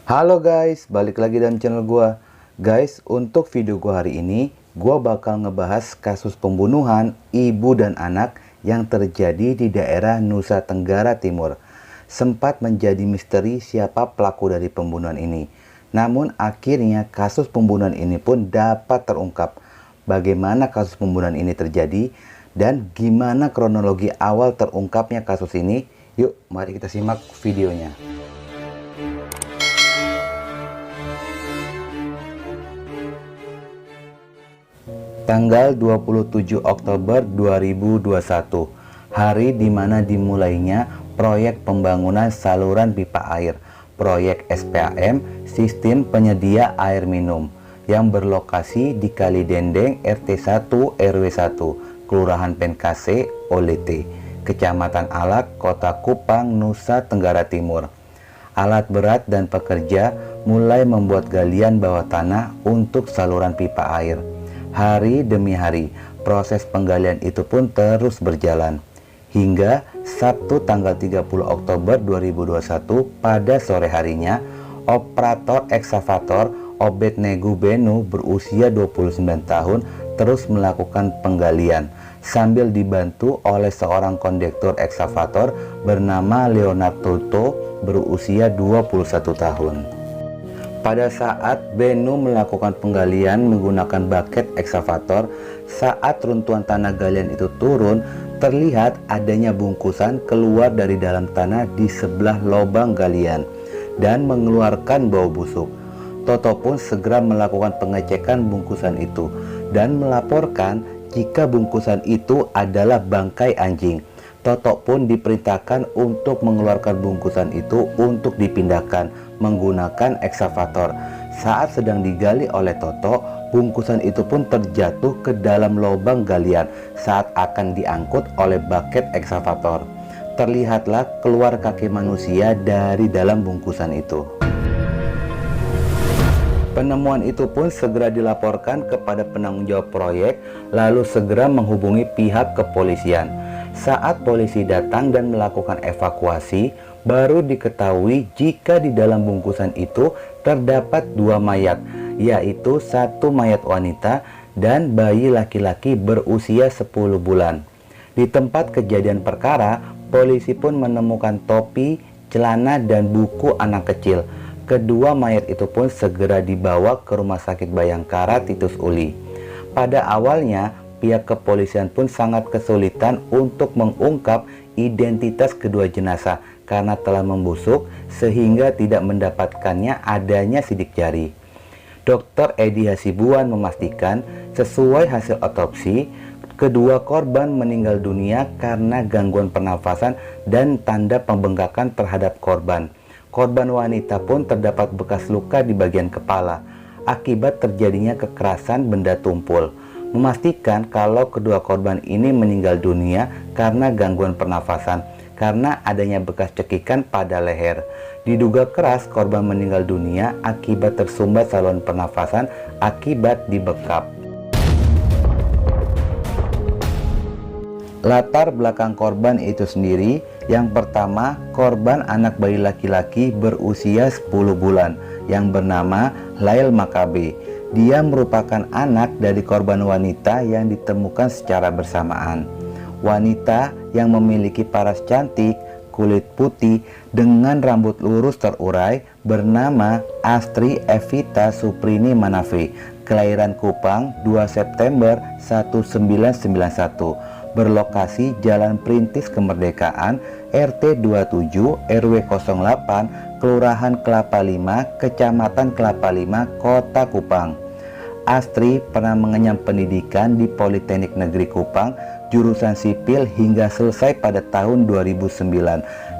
Halo guys, balik lagi dalam channel gua. Guys, untuk video gua hari ini, gua bakal ngebahas kasus pembunuhan ibu dan anak yang terjadi di daerah Nusa Tenggara Timur. Sempat menjadi misteri siapa pelaku dari pembunuhan ini. Namun akhirnya kasus pembunuhan ini pun dapat terungkap. Bagaimana kasus pembunuhan ini terjadi dan gimana kronologi awal terungkapnya kasus ini? Yuk, mari kita simak videonya. Tanggal 27 Oktober 2021, hari di mana dimulainya proyek pembangunan saluran pipa air, proyek SPAM, Sistem Penyedia Air Minum, yang berlokasi di Kali Dendeng RT 1 RW 1, Kelurahan Penkase, Olete, Kecamatan Alak, Kota Kupang, Nusa Tenggara Timur. Alat berat dan pekerja mulai membuat galian bawah tanah untuk saluran pipa air. Hari demi hari, proses penggalian itu pun terus berjalan. Hingga Sabtu tanggal 30 Oktober 2021 pada sore harinya, operator ekskavator Obed Negu Benu berusia 29 tahun terus melakukan penggalian sambil dibantu oleh seorang kondektur ekskavator bernama Leonard Toto berusia 21 tahun. Pada saat Benu melakukan penggalian menggunakan bucket ekskavator, saat runtuhan tanah galian itu turun, terlihat adanya bungkusan keluar dari dalam tanah di sebelah lubang galian dan mengeluarkan bau busuk. Toto pun segera melakukan pengecekan bungkusan itu dan melaporkan jika bungkusan itu adalah bangkai anjing. Toto pun diperintahkan untuk mengeluarkan bungkusan itu untuk dipindahkan menggunakan ekskavator. Saat sedang digali oleh Toto, bungkusan itu pun terjatuh ke dalam lubang galian saat akan diangkut oleh bucket ekskavator. Terlihatlah keluar kaki manusia dari dalam bungkusan itu. Penemuan itu pun segera dilaporkan kepada penanggung jawab proyek, lalu segera menghubungi pihak kepolisian. Saat polisi datang dan melakukan evakuasi, baru diketahui jika di dalam bungkusan itu terdapat dua mayat, yaitu satu mayat wanita dan bayi laki-laki berusia 10 bulan. Di tempat kejadian perkara, polisi pun menemukan topi, celana, dan buku anak kecil. Kedua mayat itu pun segera dibawa ke Rumah Sakit Bayangkara Titus Uli. Pada awalnya, pihak kepolisian pun sangat kesulitan untuk mengungkap identitas kedua jenazah karena telah membusuk sehingga tidak mendapatkannya adanya sidik jari. Dr. Edi Hasibuan memastikan sesuai hasil otopsi, kedua korban meninggal dunia karena gangguan pernafasan dan tanda pembengkakan terhadap korban. Korban wanita pun terdapat bekas luka di bagian kepala akibat terjadinya kekerasan benda tumpul. Memastikan kalau kedua korban ini meninggal dunia karena gangguan pernafasan karena adanya bekas cekikan pada leher. Diduga keras korban meninggal dunia akibat tersumbat saluran pernafasan akibat dibekap. Latar belakang korban itu sendiri, yang pertama, korban anak bayi laki-laki berusia 10 bulan yang bernama Lail Makabe. Dia merupakan anak dari korban wanita yang ditemukan secara bersamaan. Wanita yang memiliki paras cantik, kulit putih dengan rambut lurus terurai bernama Astri Evita Suprini Manafe, kelahiran Kupang 2 September 1991, berlokasi Jalan Perintis Kemerdekaan RT 27 RW 08 Kelurahan Kelapa Lima, Kecamatan Kelapa Lima, Kota Kupang. Astri pernah mengenyam pendidikan di Politeknik Negeri Kupang jurusan sipil hingga selesai pada tahun 2009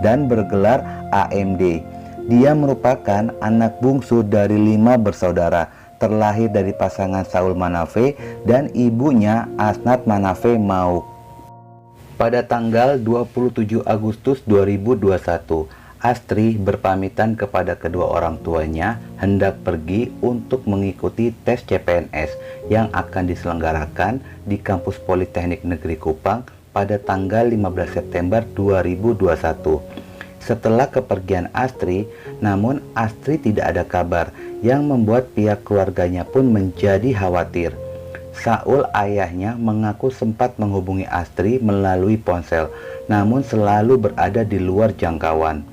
dan bergelar AMD. Dia merupakan anak bungsu dari 5 bersaudara, terlahir dari pasangan Saul Manafe dan ibunya Asnat Manafe Mauk. Pada tanggal 27 Agustus 2021, Astri berpamitan kepada kedua orang tuanya hendak pergi untuk mengikuti tes CPNS yang akan diselenggarakan di kampus Politeknik Negeri Kupang pada tanggal 15 September 2021. Setelah kepergian Astri, namun Astri tidak ada kabar, yang membuat pihak keluarganya pun menjadi khawatir. Saul, ayahnya, mengaku sempat menghubungi Astri melalui ponsel, namun selalu berada di luar jangkauan.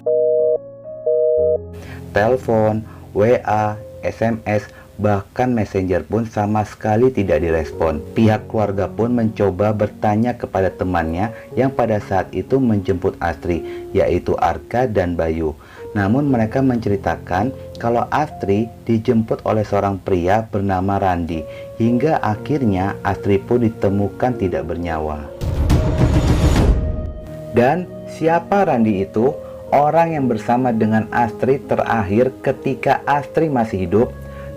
Telepon, WA, SMS, bahkan Messenger pun sama sekali tidak direspon. Pihak keluarga pun mencoba bertanya kepada temannya yang pada saat itu menjemput Astri, yaitu Arka dan Bayu. Namun mereka menceritakan kalau Astri dijemput oleh seorang pria bernama Randi, hingga akhirnya Astri pun ditemukan tidak bernyawa. Dan siapa Randi itu? Orang yang bersama dengan Astri terakhir ketika Astri masih hidup.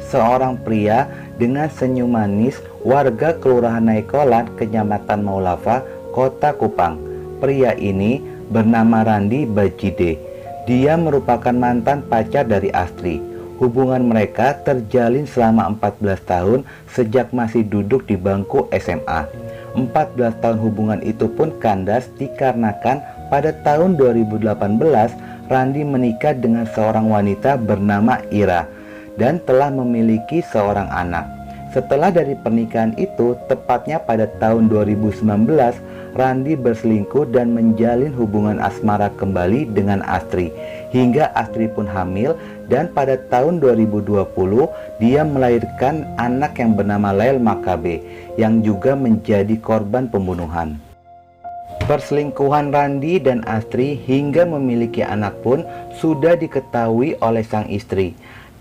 Seorang pria dengan senyum manis, warga Kelurahan Naikolan, Kecamatan Maulava, Kota Kupang. Pria ini bernama Randi Bajide. Dia merupakan mantan pacar dari Astri. Hubungan mereka terjalin selama 14 tahun sejak masih duduk di bangku SMA. 14 tahun hubungan itu pun kandas dikarenakan pada tahun 2018 Randi menikah dengan seorang wanita bernama Ira dan telah memiliki seorang anak. Setelah dari pernikahan itu, tepatnya pada tahun 2019, Randi berselingkuh dan menjalin hubungan asmara kembali dengan Astri, hingga Astri pun hamil, dan pada tahun 2020 dia melahirkan anak yang bernama Lail Makabe, yang juga menjadi korban pembunuhan. Perselingkuhan Randi dan Astri hingga memiliki anak pun sudah diketahui oleh sang istri.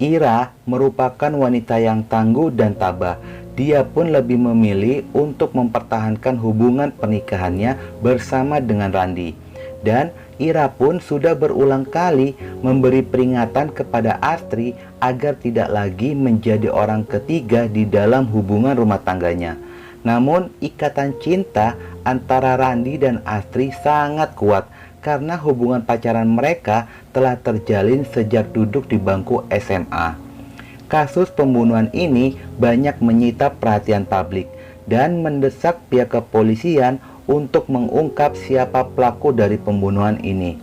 Ira merupakan wanita yang tangguh dan tabah. Dia pun lebih memilih untuk mempertahankan hubungan pernikahannya bersama dengan Randi. Dan Ira pun sudah berulang kali memberi peringatan kepada Astri agar tidak lagi menjadi orang ketiga di dalam hubungan rumah tangganya. Namun ikatan cinta antara Randi dan Astri sangat kuat karena hubungan pacaran mereka telah terjalin sejak duduk di bangku SMA. Kasus pembunuhan ini banyak menyita perhatian publik dan mendesak pihak kepolisian untuk mengungkap siapa pelaku dari pembunuhan ini.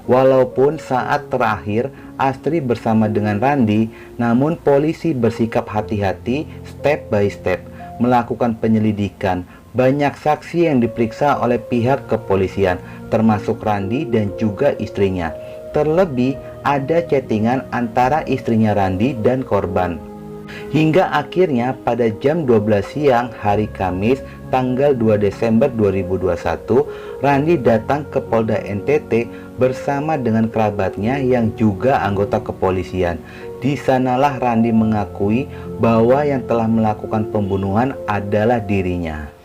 Walaupun saat terakhir Astri bersama dengan Randi, namun polisi bersikap hati-hati step by step melakukan penyelidikan. Banyak saksi yang diperiksa oleh pihak kepolisian, termasuk Randi dan juga istrinya. Terlebih ada chattingan antara istrinya Randi dan korban. Hingga akhirnya pada jam 12 siang hari Kamis tanggal 2 Desember 2021, Randi datang ke Polda NTT bersama dengan kerabatnya yang juga anggota kepolisian. Di sanalah Randi mengakui bahwa yang telah melakukan pembunuhan adalah dirinya.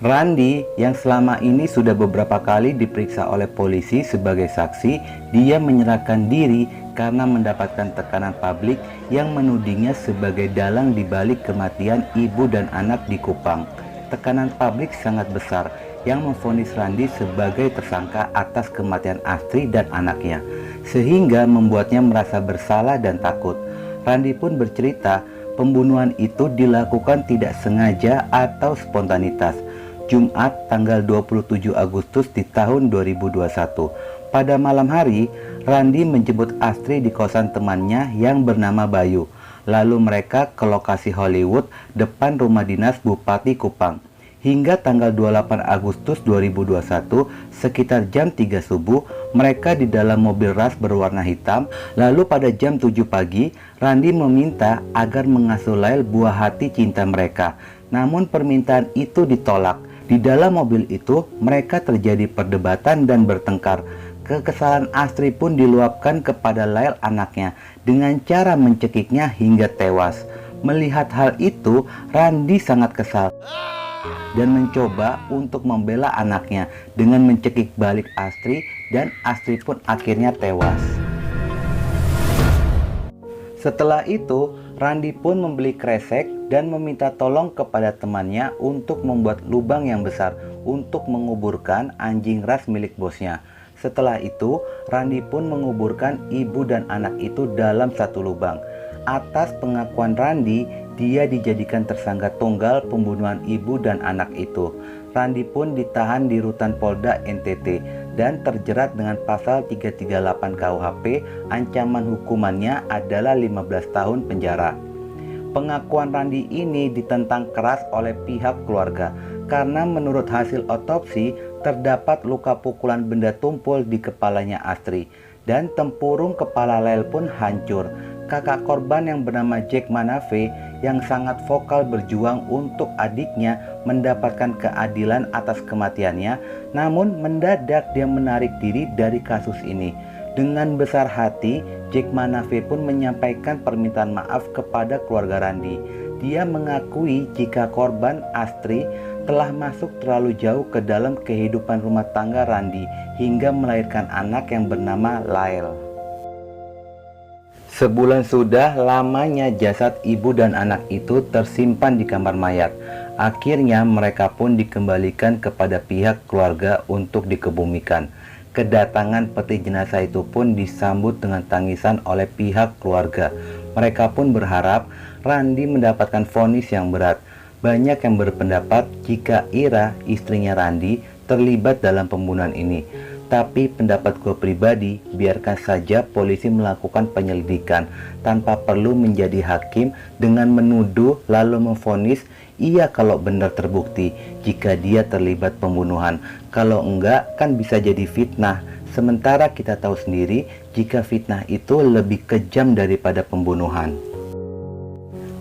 Randi yang selama ini sudah beberapa kali diperiksa oleh polisi sebagai saksi, dia menyerahkan diri karena mendapatkan tekanan publik yang menudingnya sebagai dalang di balik kematian ibu dan anak di Kupang. Tekanan publik sangat besar yang memvonis Randi sebagai tersangka atas kematian Astri dan anaknya, sehingga membuatnya merasa bersalah dan takut. Randi pun bercerita pembunuhan itu dilakukan tidak sengaja atau spontanitas. Jumat tanggal 27 Agustus di tahun 2021. Pada malam hari, Randi menjemput Astri di kosan temannya yang bernama Bayu. Lalu mereka ke lokasi Hollywood depan rumah dinas Bupati Kupang. Hingga tanggal 28 Agustus 2021, sekitar jam 3 subuh, mereka di dalam mobil ras berwarna hitam. Lalu pada jam 7 pagi, Randi meminta agar mengasuh Lail buah hati cinta mereka. Namun permintaan itu ditolak. Di dalam mobil itu, mereka terjadi perdebatan dan bertengkar. Kekesalan Astri pun diluapkan kepada Lail anaknya dengan cara mencekiknya hingga tewas. Melihat hal itu, Randi sangat kesal dan mencoba untuk membela anaknya dengan mencekik balik Astri, dan Astri pun akhirnya tewas. Setelah itu, Randi pun membeli kresek dan meminta tolong kepada temannya untuk membuat lubang yang besar untuk menguburkan anjing ras milik bosnya. Setelah itu, Randi pun menguburkan ibu dan anak itu dalam satu lubang. Atas pengakuan Randi, dia dijadikan tersangka tunggal pembunuhan ibu dan anak itu. Randi pun ditahan di rutan Polda NTT. dan terjerat dengan pasal 338 KUHP. Ancaman hukumannya adalah 15 tahun penjara. Pengakuan Randi ini ditentang keras oleh pihak keluarga karena menurut hasil otopsi terdapat luka pukulan benda tumpul di kepalanya Astri dan tempurung kepala Lael pun hancur. Kakak korban yang bernama Jack Manafe yang sangat vokal berjuang untuk adiknya mendapatkan keadilan atas kematiannya, namun mendadak dia menarik diri dari kasus ini. Dengan besar hati, Jack Manafe pun menyampaikan permintaan maaf kepada keluarga Randi. Dia mengakui jika korban Astri telah masuk terlalu jauh ke dalam kehidupan rumah tangga Randi hingga melahirkan anak yang bernama Lael. Sebulan sudah lamanya jasad ibu dan anak itu tersimpan di kamar mayat. Akhirnya mereka pun dikembalikan kepada pihak keluarga untuk dikebumikan. Kedatangan peti jenazah itu pun disambut dengan tangisan oleh pihak keluarga. Mereka pun berharap Randi mendapatkan vonis yang berat. Banyak yang berpendapat jika Ira, istrinya Randi, terlibat dalam pembunuhan ini. Tapi pendapat gue pribadi, biarkan saja polisi melakukan penyelidikan tanpa perlu menjadi hakim dengan menuduh lalu memvonis. Iya, kalau benar terbukti jika dia terlibat pembunuhan. Kalau enggak kan bisa jadi fitnah. Sementara kita tahu sendiri jika fitnah itu lebih kejam daripada pembunuhan.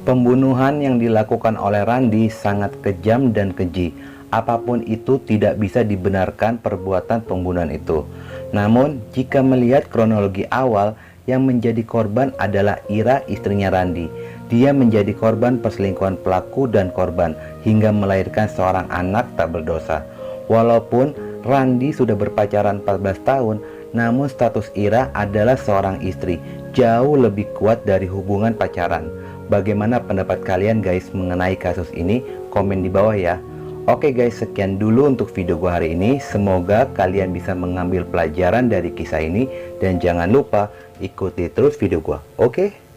Pembunuhan yang dilakukan oleh Randi sangat kejam dan keji. Apapun itu tidak bisa dibenarkan perbuatan pembunuhan itu. Namun jika melihat kronologi awal, yang menjadi korban adalah Ira, istrinya Randi. Dia menjadi korban perselingkuhan pelaku dan korban hingga melahirkan seorang anak tak berdosa. Walaupun Randi sudah berpacaran 14 tahun, namun status Ira adalah seorang istri, jauh lebih kuat dari hubungan pacaran. Bagaimana pendapat kalian guys mengenai kasus ini? Komen di bawah ya. Oke guys, sekian dulu untuk video gua hari ini. Semoga kalian bisa mengambil pelajaran dari kisah ini. Dan jangan lupa ikuti terus video gua. Oke?